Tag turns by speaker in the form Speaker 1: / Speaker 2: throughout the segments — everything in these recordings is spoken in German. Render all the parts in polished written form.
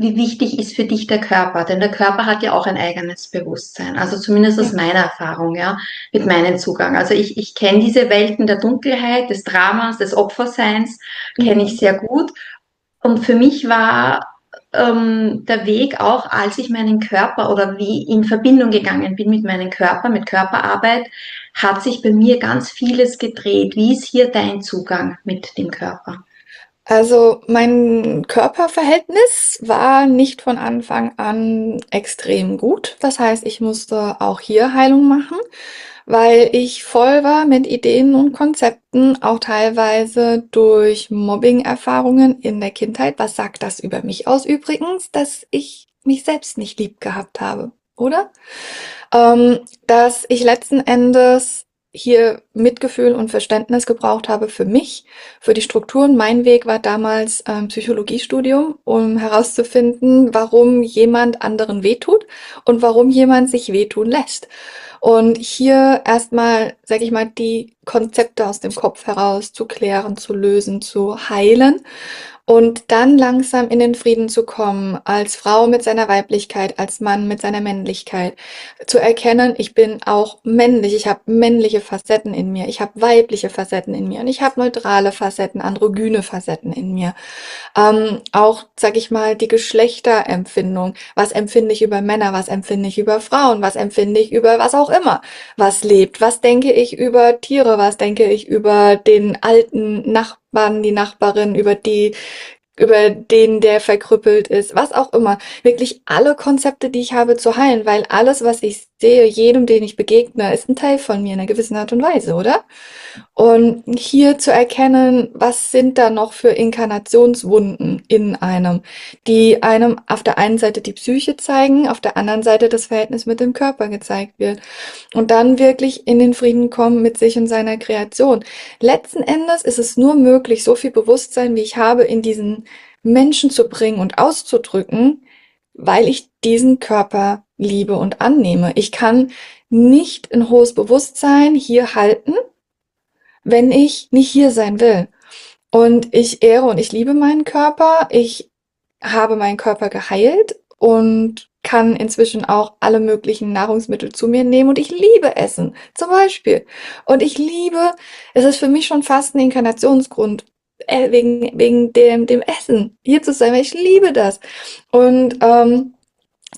Speaker 1: wie wichtig ist für dich der Körper? Denn der Körper hat ja auch ein eigenes Bewusstsein. Also zumindest aus
Speaker 2: Ja.
Speaker 1: meiner Erfahrung, ja, mit meinem Zugang. Also ich kenne diese Welten der Dunkelheit, des Dramas, des Opferseins, kenne ich
Speaker 2: Mhm.
Speaker 1: sehr gut. Und für mich war der Weg auch, als ich meinen Körper oder wie in Verbindung gegangen bin mit meinem Körper, mit Körperarbeit, hat sich bei mir ganz vieles gedreht. Wie ist hier dein Zugang mit dem Körper?
Speaker 2: Also mein Körperverhältnis war nicht von Anfang an extrem gut. Das heißt, ich musste auch hier Heilung machen, weil ich voll war mit Ideen und Konzepten, auch teilweise durch Mobbing-Erfahrungen in der Kindheit. Was sagt das über mich aus übrigens, dass ich mich selbst nicht lieb gehabt habe, oder? Dass ich letzten Endes hier Mitgefühl und Verständnis gebraucht habe für mich, für die Strukturen. Mein Weg war damals Psychologiestudium, um herauszufinden, warum jemand anderen wehtut und warum jemand sich wehtun lässt. Und hier erstmal, sag ich mal, die Konzepte aus dem Kopf heraus zu klären, zu lösen, zu heilen und dann langsam in den Frieden zu kommen, als Frau mit seiner Weiblichkeit, als Mann mit seiner Männlichkeit, zu erkennen, ich bin auch männlich, ich habe männliche Facetten in mir, ich habe weibliche Facetten in mir und ich habe neutrale Facetten, androgyne Facetten in mir. Auch, sag ich mal, die Geschlechterempfindung. Was empfinde ich über Männer? Was empfinde ich über Frauen? Was empfinde ich über was auch immer, was lebt? Was denke ich über Tiere? Was denke ich über den alten Nachbarn, die Nachbarin, über den, der verkrüppelt ist, was auch immer. Wirklich alle Konzepte, die ich habe, zu heilen, weil alles, was ich sehe, jedem, den ich begegne, ist ein Teil von mir in einer gewissen Art und Weise, oder? Und hier zu erkennen, was sind da noch für Inkarnationswunden in einem, die einem auf der einen Seite die Psyche zeigen, auf der anderen Seite das Verhältnis mit dem Körper gezeigt wird. Und dann wirklich in den Frieden kommen mit sich und seiner Kreation. Letzten Endes ist es nur möglich, so viel Bewusstsein, wie ich habe, in diesen Menschen zu bringen und auszudrücken, weil ich diesen Körper liebe und annehme. Ich kann nicht ein hohes Bewusstsein hier halten, wenn ich nicht hier sein will. Und ich ehre und ich liebe meinen Körper. Ich habe meinen Körper geheilt und kann inzwischen auch alle möglichen Nahrungsmittel zu mir nehmen und ich liebe Essen, zum Beispiel. Und ich liebe, es ist für mich schon fast ein Inkarnationsgrund, wegen dem Essen hier zu sein, weil ich liebe das. Und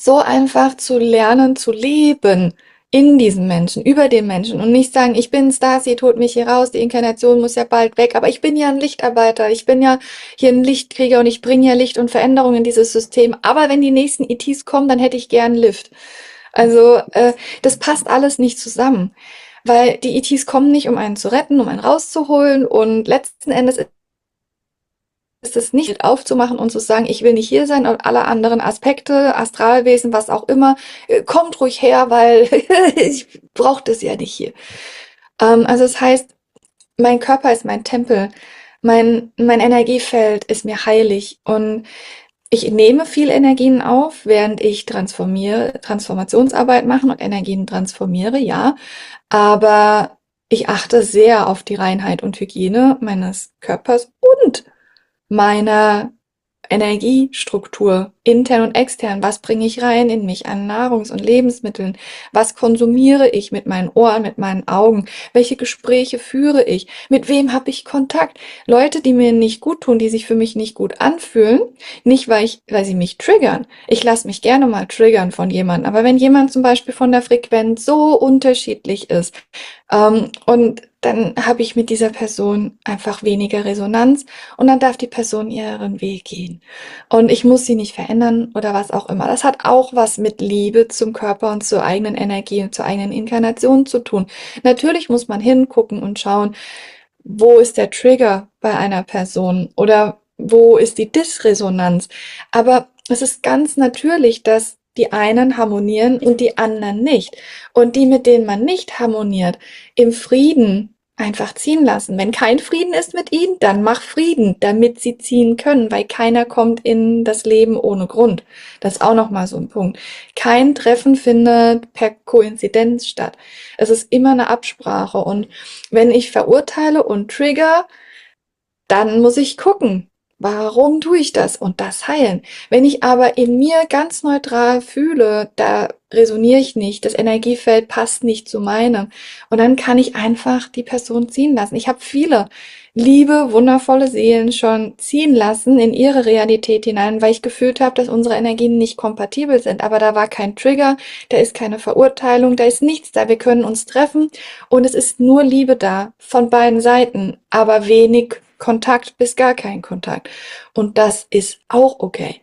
Speaker 2: so einfach zu lernen, zu leben in diesem Menschen, über den Menschen und nicht sagen, ich bin Stasi, holt mich hier raus, die Inkarnation muss ja bald weg, aber ich bin ja ein Lichtarbeiter, ich bin ja hier ein Lichtkrieger und ich bringe ja Licht und Veränderung in dieses System. Aber wenn die nächsten ETs kommen, dann hätte ich gern Lift. Also das passt alles nicht zusammen, weil die ETs kommen nicht, um einen zu retten, um einen rauszuholen und letzten Endes ist es nicht aufzumachen und zu sagen, ich will nicht hier sein und alle anderen Aspekte, Astralwesen, was auch immer, kommt ruhig her, weil ich brauche das ja nicht hier. Also es heißt, mein Körper ist mein Tempel, mein Energiefeld ist mir heilig und ich nehme viel Energien auf, während ich Transformationsarbeit mache und Energien transformiere, ja, aber ich achte sehr auf die Reinheit und Hygiene meines Körpers und meiner Energiestruktur, intern und extern. Was bringe ich rein in mich an Nahrungs- und Lebensmitteln? Was konsumiere ich mit meinen Ohren, mit meinen Augen? Welche Gespräche führe ich? Mit wem habe ich Kontakt? Leute, die mir nicht gut tun, die sich für mich nicht gut anfühlen, nicht weil sie mich triggern. Ich lasse mich gerne mal triggern von jemandem. Aber wenn jemand zum Beispiel von der Frequenz so unterschiedlich ist, und dann habe ich mit dieser Person einfach weniger Resonanz und dann darf die Person ihren Weg gehen. Und ich muss sie nicht verändern oder was auch immer. Das hat auch was mit Liebe zum Körper und zur eigenen Energie und zur eigenen Inkarnation zu tun. Natürlich muss man hingucken und schauen, wo ist der Trigger bei einer Person oder wo ist die Dysresonanz. Aber es ist ganz natürlich, dass die einen harmonieren und die anderen nicht. Und die, mit denen man nicht harmoniert, im Frieden einfach ziehen lassen. Wenn kein Frieden ist mit ihnen, dann mach Frieden, damit sie ziehen können, weil keiner kommt in das Leben ohne Grund. Das ist auch nochmal so ein Punkt. Kein Treffen findet per Koinzidenz statt. Es ist immer eine Absprache. Und wenn ich verurteile und trigger, dann muss ich gucken. warum tue ich das? Und das heilen. Wenn ich aber in mir ganz neutral fühle, da resoniere ich nicht, das Energiefeld passt nicht zu meinem. Und dann kann ich einfach die Person ziehen lassen. Ich habe viele liebe, wundervolle Seelen schon ziehen lassen in ihre Realität hinein, weil ich gefühlt habe, dass unsere Energien nicht kompatibel sind. Aber da war kein Trigger, da ist keine Verurteilung, da ist nichts da. Wir können uns treffen und es ist nur Liebe da von beiden Seiten, aber wenig Kontakt bis gar kein Kontakt. Und das ist auch okay.